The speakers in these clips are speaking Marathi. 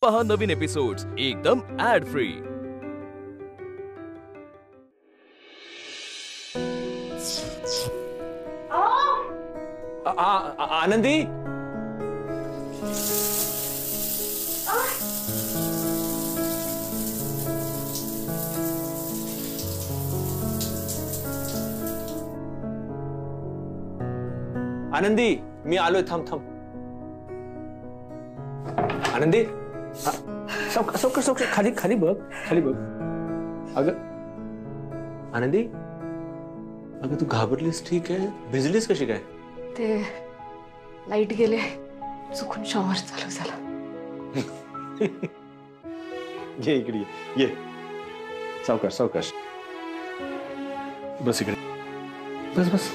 पहा नवीन एपिसोड्स एकदम ऍड फ्री। आनंदी, आनंदी, मी आलोय, थांब थांब। आनंदी, सावकाश खाली खाली बघ, खाली बघ। अगं आनंदी, अगं तू घाबरलीस? ठीक आहे, भिजलीस कशी काय? ते लाईट गेले, चुकून शॉवर चालू झाला। ये इकडे ये, सावकाश सावकाश, बस इकडे, बस बस।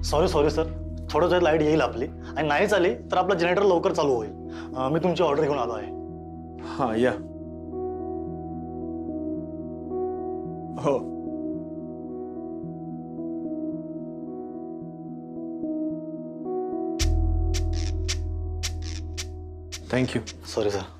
सॉरी सॉरी सर, थोडं जर लाईट येईल आपली आणि नाहीच आली तर आपला जनरेटर लवकर चालू होईल। मी तुमची ऑर्डर घेऊन आलो आहे। हाँ या, हो थँक्यू। Sorry sir.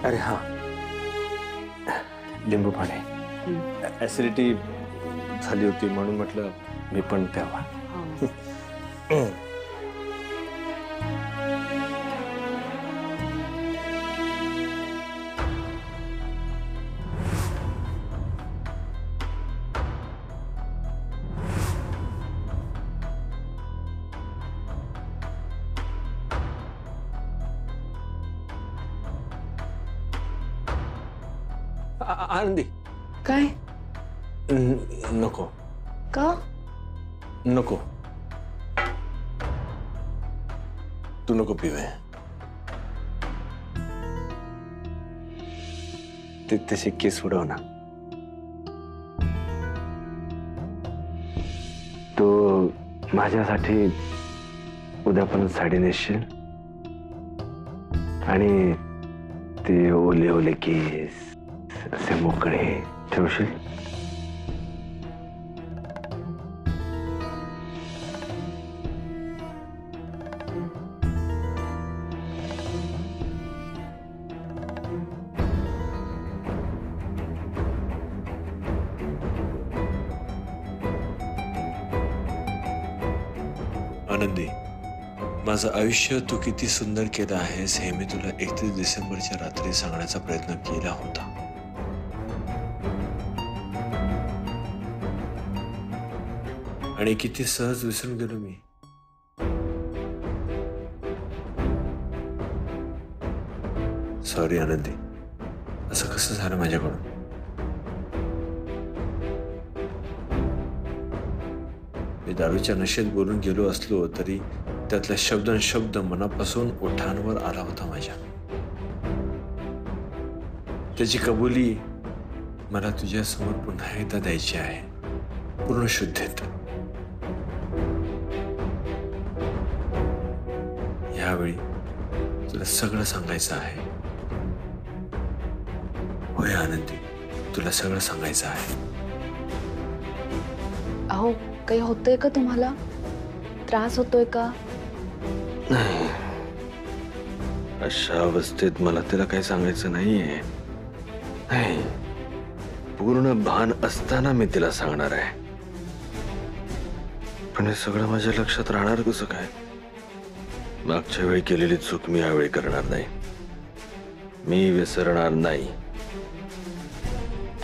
अरे हाँ, लिंबू पाणी, ऍसिडिटी झाली होती म्हणून म्हटलं मी पण प्यावा। आनंदी, काय? नको का? नको, तू नको पिवे। तशी केस उडव ना। तू माझ्यासाठी उद्या पण साडी नेसशील आणि ते ओले ओले केस असे मोकळे ठेवशील? आनंदी, माझं आयुष्य तू किती सुंदर केलं आहेस हे मी तुला 31 डिसेंबरच्या रात्री सांगण्याचा प्रयत्न केला होता। आणि किती सहज विसरून गेलो मी। सॉरी आनंदी, असं कसं झालं माझ्याकडून? मी दारूच्या नशेत बोलून गेलो असलो तरी त्यातला शब्द मनापासून ओठांवर आला होता माझ्या। त्याची कबुली मला तुझ्या समोर पुन्हा एकदा द्यायची आहे, पूर्ण शुद्धीत। यावेळी तुला सगळं सांगायचं आहे। होय आनंदी, तुला सगळं सांगायचं आहे। अहो, काही होतंय का तुम्हाला? त्रास होतोय का? नाही, अशा अवस्थेत मला तिला काही सांगायचं नाहीये। नाही, पूर्ण भान असताना मी तिला सांगणार आहे। पण हे सगळं माझ्या लक्षात राहणार कसं काय? मागच्या वेळी केलेली चूक मी यावेळी करणार नाही, मी विसरणार नाही।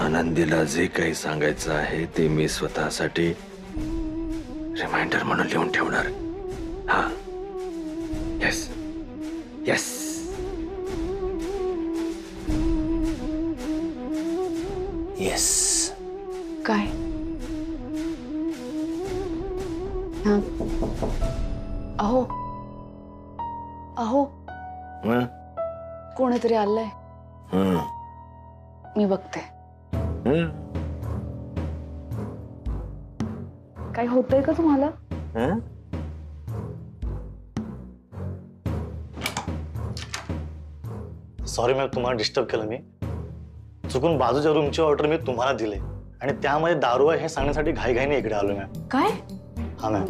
आनंदीला जे काही सांगायचं आहे ते मी स्वतःसाठी रिमाइंडर म्हणून लिहून ठेवणार. हा, येस येस. येस. काय? हा. अहो अहो कोणीतरी आलंय. मी बघते. काही होतंय का तुम्हाला? सॉरी मॅम, तुम्हाला डिस्टर्ब केलं मी. चुकून बाजूच्या रूमची ऑर्डर मी तुम्हाला दिली आणि त्यामध्ये दारू आहे हे सांगण्यासाठी घाईघाईने इकडे आलो मॅम. काय? हा मॅम,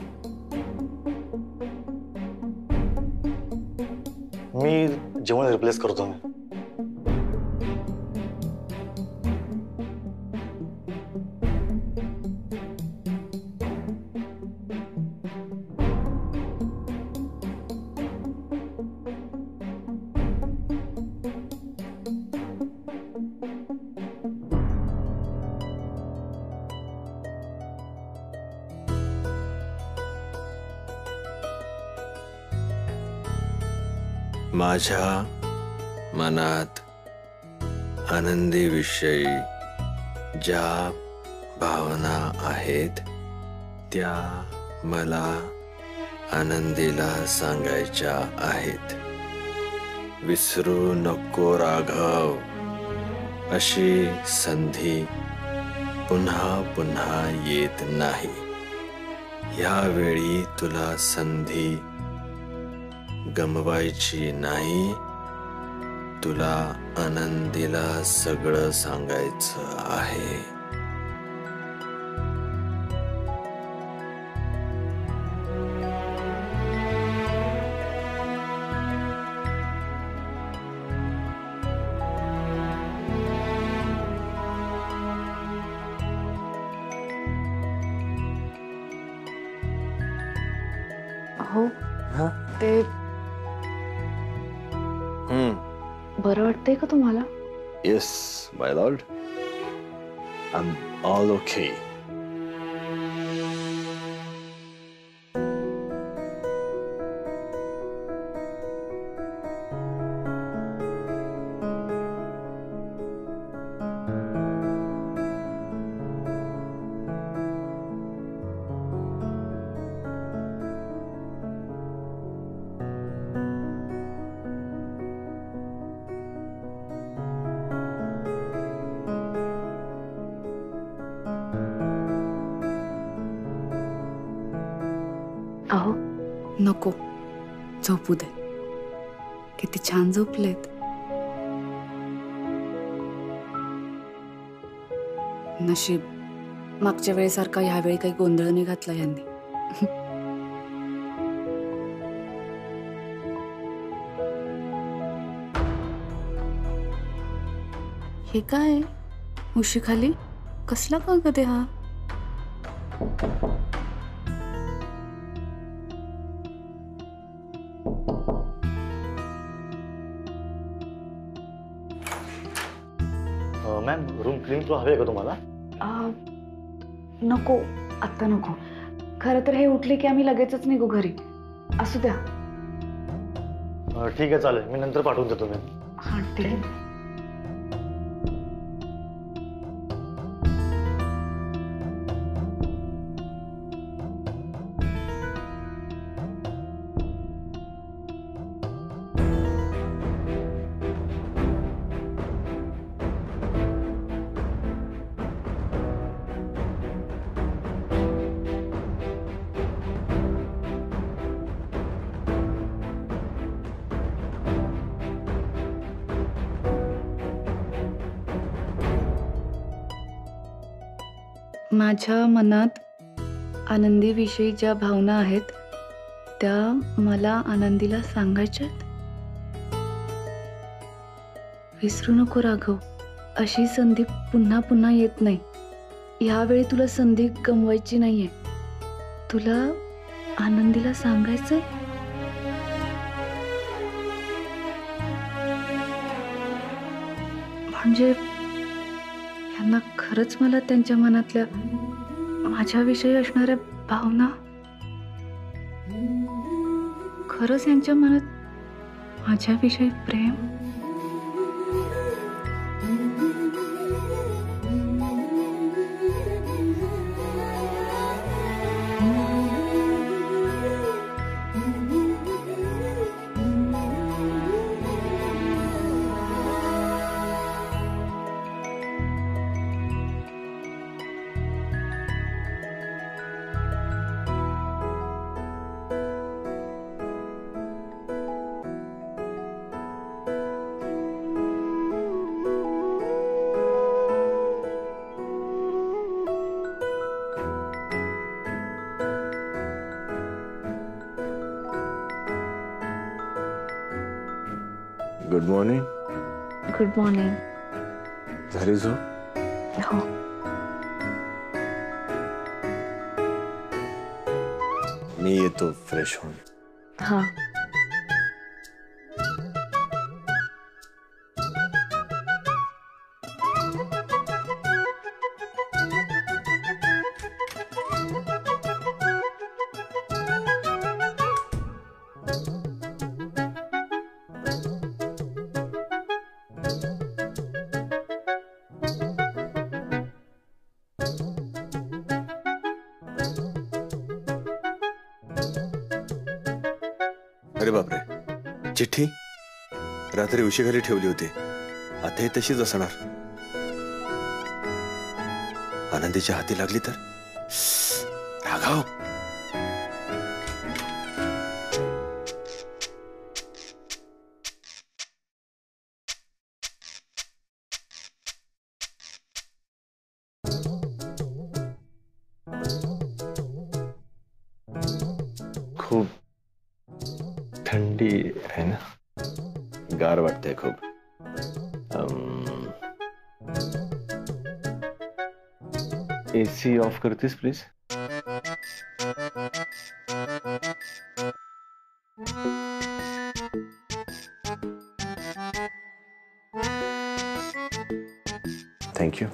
मी जेवण रिप्लेस करतो मॅम. माझ्या मनात आनंदी विषयी ज्या भावना आहेत त्या मला आनंदीला सांगायच्या आहेत. विसरू नको राघव, अशी संधी पुन्हा पुन्हा येत नाही. यावेळी तुला संधी गमवायची नाही. तुला आनंदीला सगळं सांगायचं आहे. अहो ते बरं वाटतंय का तुम्हाला? Yes, my lord. I'm all okay. अहो नको, झोपू दे. किती छान झोपलेत. नशीब मागच्या वेळेसारखा ह्यावेळी काही गोंधळ नाही घातला यांनी. हे काय उशीखाली कसला कागद आहे हा? मॅम, रूम क्लीन तो हवे का तुम्हाला? नको, आत्ता नको. खरं तर हे उठले की आम्ही लगेचच निघू घरी. असू द्या. ठीक आहे, चालेल. मी नंतर पाठवून देतो मॅम. हा ठीक आहे. माझ्या मनात आनंदीविषयी ज्या भावना आहेत त्या मला आनंदीला सांगायच्यात. विसरू नको राघव, अशी संधी पुन्हा पुन्हा येत नाही. यावेळी तुला संधी गमवायची नाहीये. तुला आनंदीला सांगायचंय. म्हणजे यांना खरंच मला त्यांच्या मनातल्या माझ्याविषयी असणाऱ्या भावना खरंच यांच्या मनात माझ्याविषयी प्रेम? Good morning. Good morning. झाली झोप? हो. मी येतो फ्रेश होऊन. हा. अरे बापरे, चिठ्ठी रात्री उशिखाली ठेवली होती. आताही तशीच असणार. आनंदीच्या हाती लागली तर? राघव, खूप थंडी आहे ना? गार वाटते खूप. एसी ऑफ करतेस प्लीज? थँक्यू.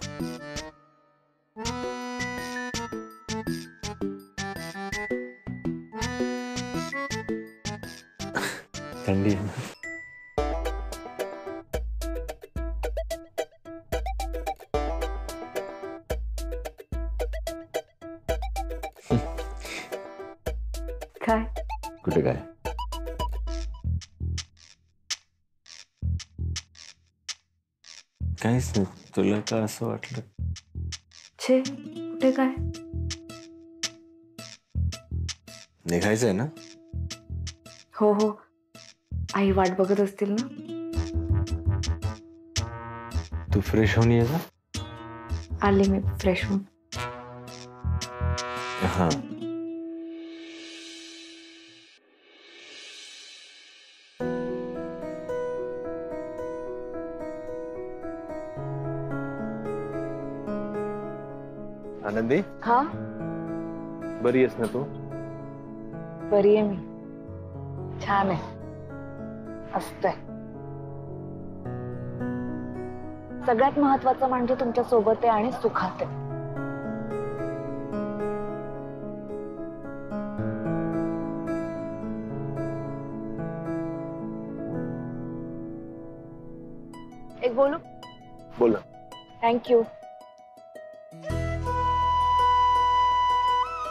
थंडी आहे ना? काय? कुठे काय? काहीच नाही. तुला का असं वाटलं? छे, कुठे काय? निघायचंय ना? हो हो, आई वाट बघत असतील ना. तू फ्रेश होऊन ये जा. आले मी फ्रेश होऊन. हा. आनंदी, हा, बरी आहेस ना तू? बरी आहे मी. छान आहे, असतंय. सगळ्यात महत्वाचं म्हणजे तुमच्या सोबत आहे आणि सुखात आहे. एक बोलू? बोल. थँक्यू.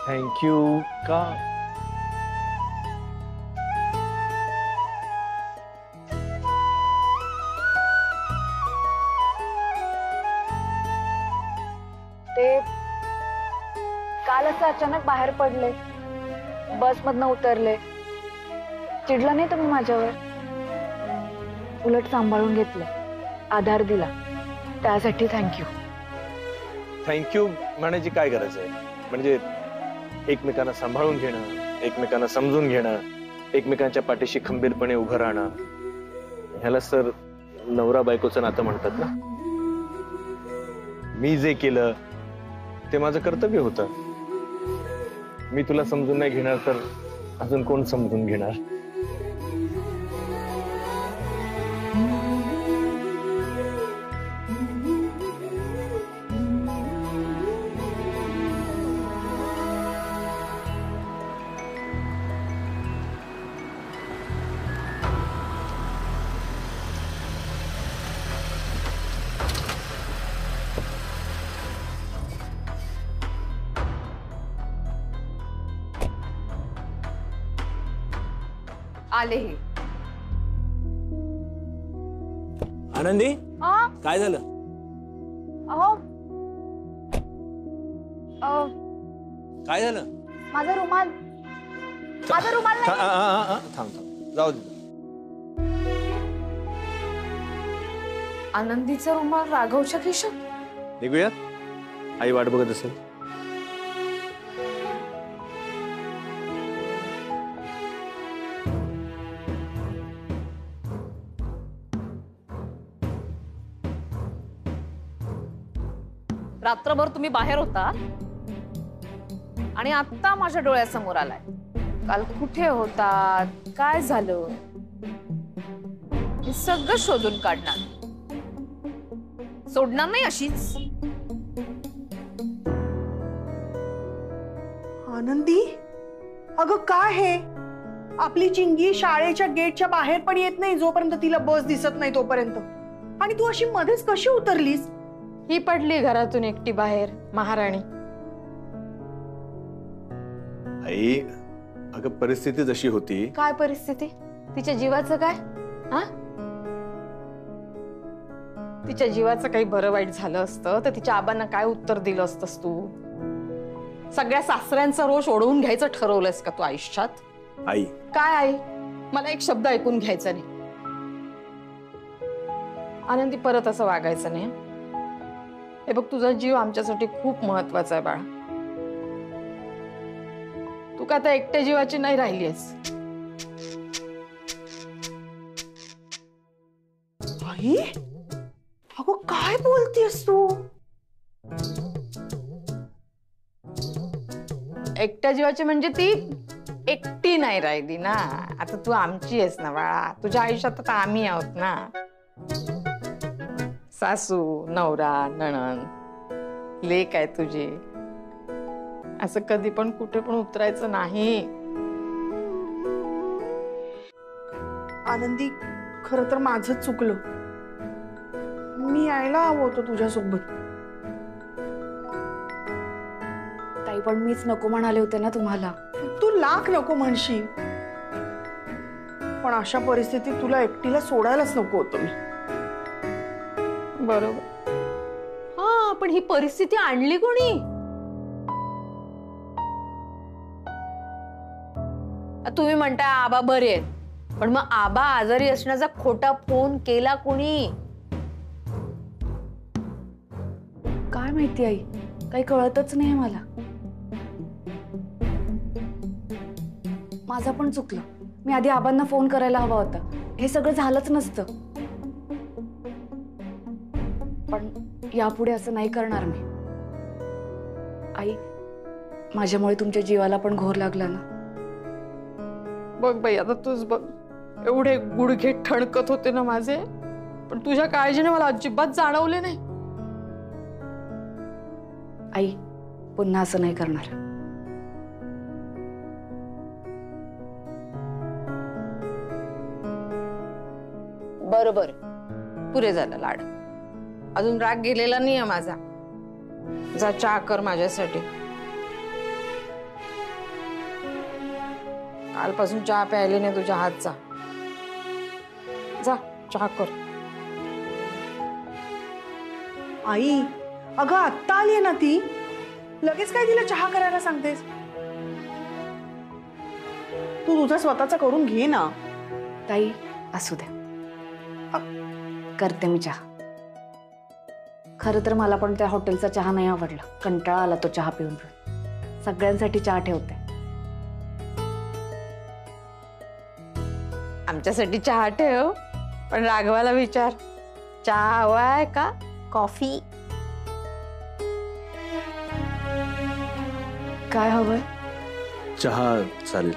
थँक्यू का? ते काल असं अचानक बाहेर पडले, बसमधनं उतरले. चिडला नाही तुम्ही माझ्यावर, उलट सांभाळून घेतलं, आधार दिला. त्यासाठी थँक्यू. थँक्यू म्हणायची काय गरज आहे? म्हणजे एकमेकांना सांभाळून घेणं, एकमेकांना समजून घेणं, एकमेकांच्या पाठीशी खंबीरपणे उभं राहणं, ह्याला सर नवरा बायकोचं नातं म्हणतात ना. मी जे केलं ते माझं कर्तव्य होतं. मी तुला समजून नाही घेणार तर अजून कोण समजून घेणार? आले हे. आनंदी हा? काय झालं? अहो काय झालं? माझा रुमाल नाही. थांब थांब जाऊ दे. आनंदीचा रुमाल राघवच्या खिशात. निघूयात, आई वाट बघत असेल. रात्रभर तुम्ही बाहेर होता आणि आता माझ्या डोळ्यासमोर आलाय. काल कुठे होता, काय झालं, हे सगळं शोधून काढणार. सोडणार नाही अशीच. आनंदी, अगं काय हे? आपली चिंगी शाळेच्या गेटच्या बाहेर पण येत नाही जोपर्यंत तिला बस दिसत नाही तोपर्यंत. आणि तू अशी मध्येच कशी उतरलीस? ही पडली घरातून एकटी बाहेर, महाराणी. आई, अगं परिस्थिती जशी होती. काय परिस्थिती? तिच्या जीवाचं काय? हा, तिच्या जीवाचं काही बरं वाईट झालं असतं तर तिच्या आबांना काय उत्तर दिलं असतंस तू? सगळ्या सासऱ्यांचा रोष ओढवून घ्यायचं ठरवलंयस का तू आयुष्यात? आई, काय आई? मला एक शब्द ऐकून घ्यायचा नाही. आनंदी, परत असं वागायचं नाही. हे बघ, तुझा जीव आमच्यासाठी खूप महत्वाचा आहे बाळा. तू का आता एकट्या जीवाची नाही राहिलीस. आई, अगं काय बोलतेस तू? एकट्या जीवाची म्हणजे ती एकटी नाही राहिली ना. आता तू आमची आहेस ना बाळा. तुझ्या आयुष्यात आता आम्ही आहोत ना. सासू, नवरा, नणंद, लेक आहे तुझी. असं कधी पण कुठे पण उतरायचं नाही. आनंदी, खरं तर माझं चुकलं. मी यायला हवं होतं तुझ्यासोबत. ताई, पण मीच नको म्हणाले होते ना तुम्हाला. तू लाख नको म्हणशील, पण अशा परिस्थितीत तुला एकटीला सोडायलाच नको होतं मी. बरोबर. हा, पण ही परिस्थिती आणली कोणी? तुम्ही म्हणताय आबा बरे आहेत, पण मग आबा आजारी असण्याचा खोटा फोन केला कोणी? काय माहिती आई, काही कळतच नाही मला. माझं पण चुकलं. मी आधी आबांना फोन करायला हवा होता. हे सगळं झालंच नसतं. पण यापुढे असं नाही करणार मी. आई, माझ्यामुळे तुमच्या जीवाला पण घोर लागला ना. बघ बाई, आता तूच बघ. एवढे गुडघे ठणकत होते ना माझे, पण तुझ्या काळजीने मला अजिबात जाणवले नाही. आई, पुन्हा असं नाही करणार. बरोबर, पुरे झालं लाड. अजून राग गेलेला नाहीये माझा. जा चहा कर माझ्यासाठी. कालपासून चहा प्यायली नाही तुझ्या हातचा. जा चहा कर. आई, अगं आत्ता आली ना ती, लगेच काय तिला चहा करायला सांगतेस? तू तुझा स्वतःचा करून घे ना. ताई, असू द्या, करते मी चहा. खरं तर मला पण त्या हॉटेलचा चहा नाही आवडला. कंटाळा आला तो चहा पिऊन पिऊन. सगळ्यांसाठी चहा ठेवते. आमच्यासाठी चहा ठेव, पण राघवाला विचार, चहा हवाय का कॉफी? काय हवंय? चहा चालेल.